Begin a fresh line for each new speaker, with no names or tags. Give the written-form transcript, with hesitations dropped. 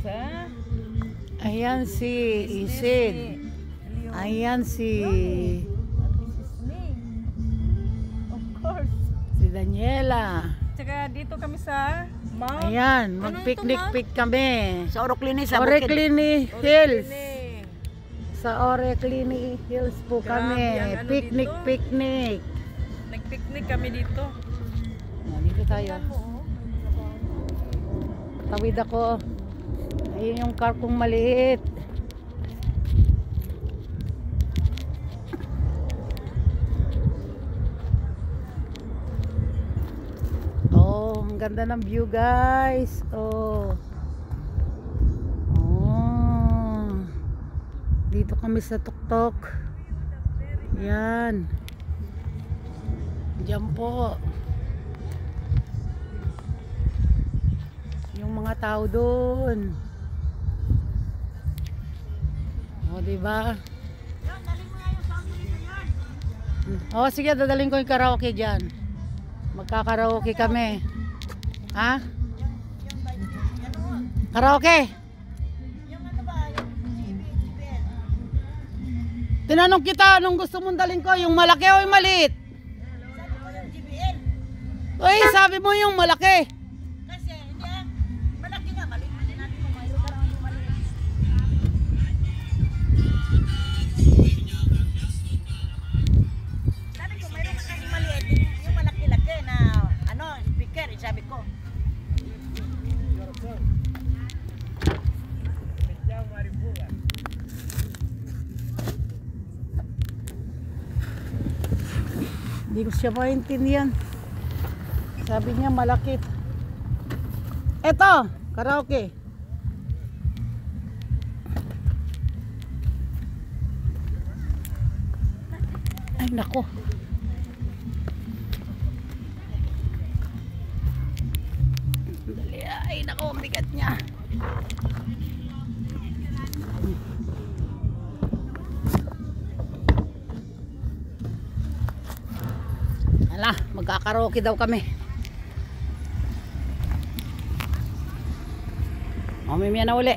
sa
Ayan si Isid. Ayan si
This is me. Of course.
si Daniela.
Tsaka dito kami sa Mount.
Ayan, mag-picnic kami.
Sa Oroclini, sa
Oreclini Hills.
Oroclini.
Sa Oreclini Hills po
Grabe
kami.
ang ano
Picnic,
dito.
picnic.
Nag-picnic kami dito.
Dito tayo. Tawid ako. Ayun yung car kong maliit. Oh, ang ganda ng view, guys. Oh. Oh. Dito kami sa tuktok. Yan. Diyan po. Yung mga tao doon. O, diba? O, sige, dadaling ko yung karaoke dyan. Magkakaraoke kami. Ha? Karaoke? Tinanong kita, anong gusto mong daling ko? Yung malaki o yung maliit? Uy, sabi mo yung malaki.
Kasi, hindi malaki nga, maliit. Hindi natin mo mayroon ka lang maliit. Sabi ko, mayroon ka kasi maliit. Yung malaki-laki na, speaker, sabi ko.
Hindi ko siya maintindihan. Sabi niya malaki. Eto, karaoke. Ay, nako. Dali, ay, nako, ang bigat niya. Hala, magkakaraoke daw kami. Mamimia na uli.